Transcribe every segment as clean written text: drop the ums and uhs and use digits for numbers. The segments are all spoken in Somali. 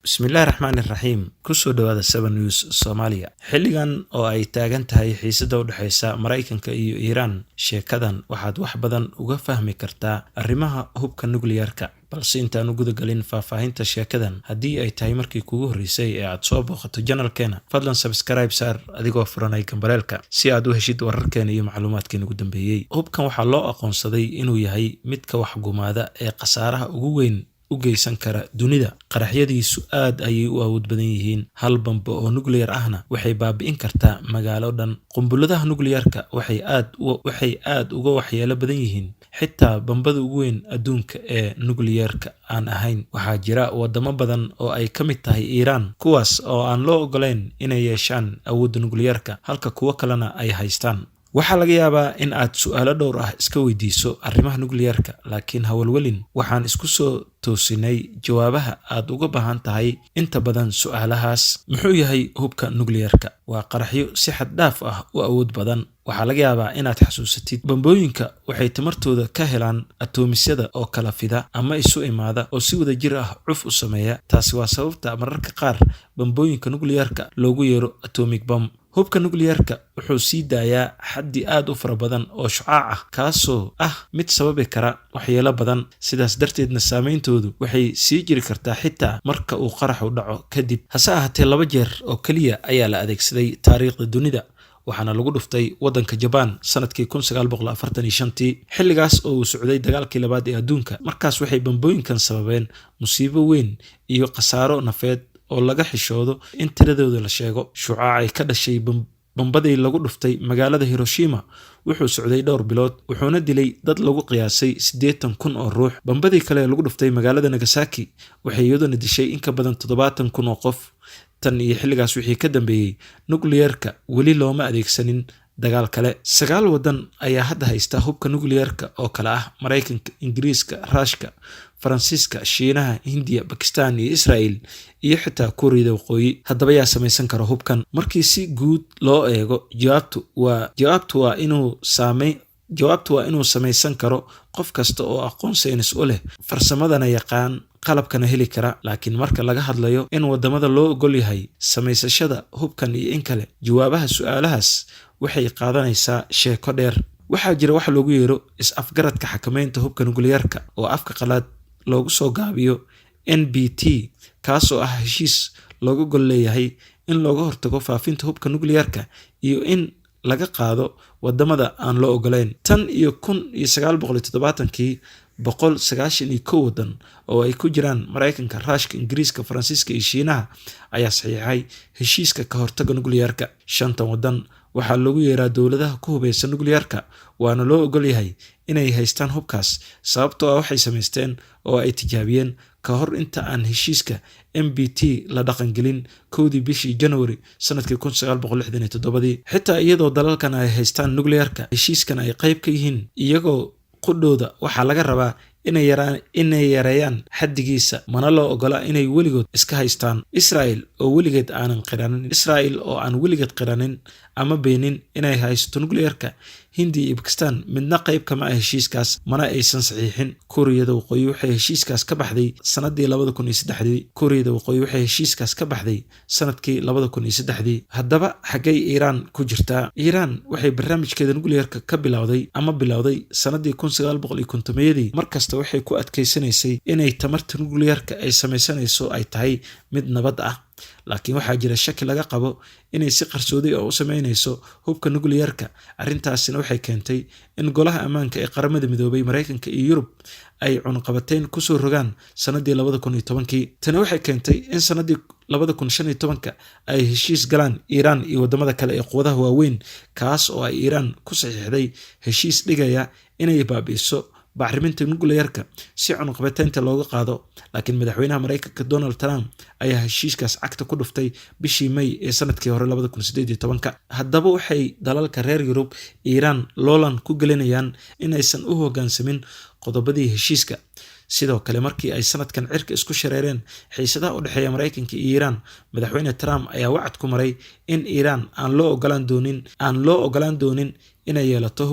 Bismillaahi Raxmaani Raxiim. Kusoo dhawaada 7 News Soomaaliya. Xilligan oo ay taagan tahay xiisada u dhaxaysa Mareykanka iyo Iiraan, sheekadan waxaad wax badan uga fahmi kartaa arrimaha hubka nukliyeerka. balse intaan u guda galin faahfaahinta sheekadan, haddii ay tahay markii kugu horreysay ee aad soo booqato channelkeena, fadlan subscribe saar adigoo furanay gambareelka si aad u heshid wararkeena iyo macluumaadkeena ugu dambeeyay. Hubkan waxaa loo aqoonsaday inuu yahay midka wax gumaada ee khasaaraha ugu weyn u geysan kara dunida. Qaraxyadiisu aad ayay u awood badan yihiin. Hal bambo oo nuclear ahna waxay baabi'in kartaa magaalo dhan. Qumbuladaha nuclearka waxay aad uga waxyeelo badan yihiin xitaa bambada ugu weyn adduunka ee nuclearka aan ahayn. Waxaa jira wadamo badan oo ay ka mid tahay Iiraan, kuwaas oo aan loo ogoleyn inay yeeshaan awoodda nuclearka, halka kuwo kalena ay haystaan. Waxaa laga yaabaa in aad su'aalo dhowr ah iska weydiiso arrimaha nuclearka, laakiin hawlwelin waxaan isku soo toosinay jawaabaha aad uga baahan tahay inta badan su'aalahaas. Muxuu yahay hubka nuclearka? Waa qaraxyo si xad dhaaf ah u awood badan. Waxaa laga yaabaa inaad xasuusatid bambooyinka waxay tamartooda ka helaan atoomisyada oo kala fida ama isu imaada oo si wada jir ah cuf u sameeya. Taasi waa sababta mararka qaar bambooyinka nuclearka loogu yeero atomic bomb. Hubka nuclearka wuxuu sii daayaa xaddi aad u fara badan oo shucaac ah, kaasoo ah mid sababi kara waxyeelo badan. Sidaas darteedna saameyntoodu waxay sii jiri kartaa xitaa marka uu qaraxu dhaco kadib. Hase ahaatee, 2 jeer oo keliya ayaa la adeegsaday taariikhda dunida, waxaana lagu dhuftay waddanka Japan sanadkii 1945, xilligaas oo uu socday dagaalkii labaad ee adduunka. Markaas waxay bambooyinkan sababeen musiibo weyn iyo khasaaro nafeed oo laga xishoodo in tiradooda la sheego. Shucaacay ka dhashay bambadii lagu dhuftay magaalada Hiroshima wuxuu socday dhowr bilood, wuxuuna dilay dad lagu qiyaasay 80,000 oo ruux. Bambadii kale ee lagu dhuftay magaalada Nagasaki waxay iyaduna dishay in ka badan 70,000 oo qof. Tan iyo xilligaas wixii ka dambeeyay, nuclearka weli looma adeegsanin dagaal kale. 9 waddan ayaa hadda haysta hubka nuclearka oo kala ah Mareykanka, Ingiriiska, Ruushka, Faransiiska, Shiinaha, Hindiya, Bakistaan iyo Israa'iil iyo xitaa Kuuriyada Waqooyi. Haddaba yaa samaysan kara hubkan? Markii si guud loo eego, jawaabtu waa inuu samaysan karo qof kasta oo aqoon saynis u leh, farsamadana yaqaan, qalabkana heli kara. Laakiin marka laga hadlayo in wadamada loo ogol yahay samaysashada hubkan iyo in kale, jawaabaha su'aalahaas waxay qaadanaysaa sheeko dheer. Waxaa jira wax loogu yeero is-afgaradka xakameynta hubka nuclearka oo afka qalaad loogu soo gaabiyo NPT, kaasoo ah heshiis looga gol leeyahay in looga hortago faafinta hubka nuclearka iyo in laga qaado wadamada aan loo ogoleyn. Tan iyo 1970kii, 191 waddan oo ay ku jiraan Mareykanka, Ruushka, Ingiriiska, Faransiiska iyo Shiinaha ayaa saxiixay heshiiska ka hortagga nuclearka. 5 waddan waxaa loogu yeeraa dowladaha ku hubeysa nuclearka, waana loo ogol yahay inay haystaan hubkaas sababtoo ah waxay samaysteen oo ay tijaabiyeen ka hor inta aan heshiiska NPT la dhaqangelin 1 bishii January sanadkii 1967. Xitaa iyadoo dalalkan ay haystaan nuclearka, heshiiskan ay qayb ka yihiin, iyagoo qudhooda waxaa laga rabaa inay yareeyaan xaddigiisa, mana loo ogola inay weligood iska haystaan. Israa'iil oo aan weligeed qiranin ama beenin inay haysto nuclearka, Hindiya iyo Bakistaan midna qayb kama ah heshiiskaas, mana aysan saxiixin. Kuuriyada Waqooyi waxay heshiiskaas ka baxday sanadii 2003. Haddaba xaggay Iiraan ku jirtaa? Iiraan waxay barnaamijkeeda nuclearka ka bilowday sanadii 1950-yadii. Markasta waxay ku adkeysanaysay inay tamarta nuclearka ay samaysanayso ay tahay mid nabad ah. Laakiin waxaa jira shaki laga qabo inay si qarsoodi ah u sameynayso hubka nuclearka. Arrintaasina waxay keentay in golaha ammaanka ee qaramada midoobay, Mareykanka iyo Yurub ay cunaqabateyn ku soo rogaan sanadii 2010. Tani waxay keentay in sanadii 2015 ay heshiis galaan Iiraan iyo wadamada kale ee quwadaha waaweyn, kaas oo ay Iiraan ku saxiixday heshiis dhigaya inay baabi'iso bacriminta nuclearka si cunaqabateynta looga qaado. Laakiin madaxweynaha Mareykanka Donald Trump ayaa heshiiskaas cagta ku dhuftay bishii May ee sanadkii hore 2018. Haddaba waxay dalalka reer Yurub Iiraan loolan ku gelinayaan inaysan u hoggaansamin qodobadii heshiiska. sidoo kale markii ay sanadkan cirka isku shareereen xiisadaha u dhexeeya Mareykanka iyo Iiraan, madaxweyne Trump ayaa wacd ku maray in Iiraan aan loo ogolaan doonin inay yeelato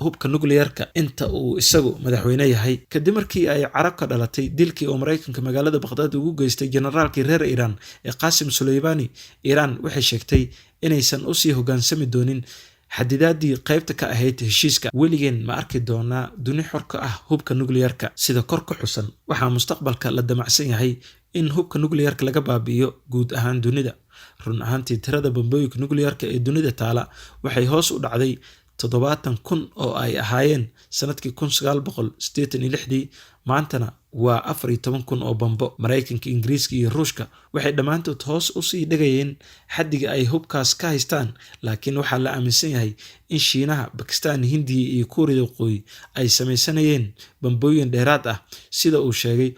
hubka nukliyeerka inta uu isagu madaxweyne yahay. Kadib markii ay carab ka dhalatay dilkii oo Mareykanka magaalada Baghdad ugu geystay generaalkii reer Iiraan ee Qasem Soleimani, Iiraan waxay sheegtay inaysan u sii hoggaansami doonin xadidaadii qaybta ka ahayd heshiiska. Weligeen ma arki doonaa duni xor ka ah hubka nukliyeerka sida kor ku xusan. Waxaa mustaqbalka la damacsan yahay in hubka nukliyeerka laga baabi'iyo guud ahaan dunida. Run ahaantii tirada bambooyinka nukliyeerka ee dunida taala waxay hoos u dhacday 70,000 oo ay ahaayeen sanadkii 1986, maantana waa 14,000 oo bambo. Mareykanka, Ingiriiska iyo Ruushka waxay dhammaantood hoos u sii dhigayeen xaddiga ay hubkaas ka haystaan, laakiin waxaa la aaminsan yahay in Shiinaha, Bakistaan, Hindiya iyo Kuuriyada Waqooyi ay samaysanayeen bambooyin dheeraad ah, sida uu sheegay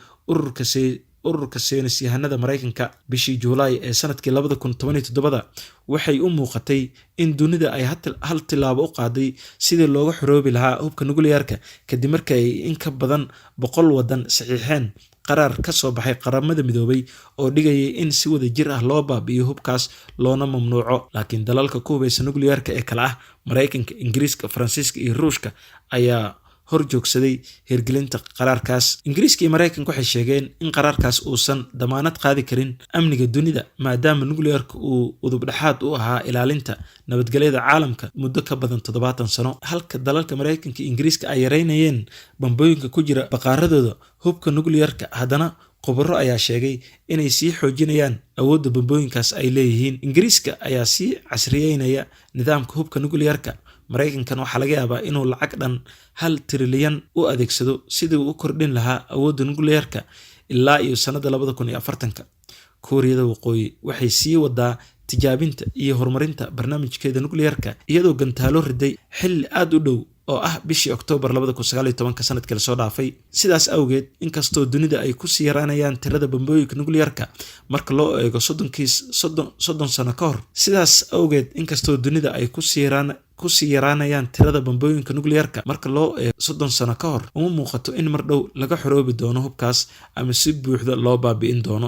ururka saynis yahanada Mareykanka. Bishii Juulaay ee sanadkii 2017 waxay u muuqatay in dunida ay hal tilaabo u qaaday sidii looga xoroobi lahaa hubka nukliyeerka kadib markii ay in ka badan 100 wadan saxiixeen qaraar ka soo baxay qaramada midoobay oo dhigayay in si wada jir ah loo baabi'iyo hubkaas loona mamnuuco. Laakiin dalalka ku hubeysan nukliyeerka ee kala ah Mareykanka, Ingiriiska, Faransiiska iyo Ruushka ayaa horjoogsaday hirgelinta qaraarkaas. Ingiriiska iyo Mareykanka waxay sheegeen in qaraarkaas uusan damaanad qaadi karin amniga dunida, maadaama nukliyeerka uu udub dhexaad u ahaa ilaalinta nabadgelyada caalamka muddo ka badan 70 sano. Halka dalalka Mareykanka iyo Ingiriiska ay yareynayeen bambooyinka ku jira baqaaradooda hubka nukliyeerka, haddana khubaro ayaa sheegay inay sii xoojinayaan awoodda bambooyinkaas ay leeyihiin. Ingiriiska ayaa sii casriyeynaya nidaamka hubka nukliyeerka. Mareykankan waxaa laga yaabaa inuu lacag dhan 1 trilyan u adeegsado sidii uu u kordhin lahaa awoodda nukliyeerka ilaa iyo sanada 2040. Kuuriyada Waqooyi waxay sii wadaa tijaabinta iyo horumarinta barnaamijkeeda nukliyeerka iyadoo gantaalo riday xilli aad u dhow oo ah bishii Oktoobar 2019 sanadkii la soo dhaafay. Sidaas awgeed, inkastoo dunida ay ku sii yaraanayaan tirada bambooyinka nukliyeerka marka loo eego 30 sano ka hor, uma muuqato in mar dhow laga xoroobi doono hubkaas ama si buuxda loo baabi'in doono.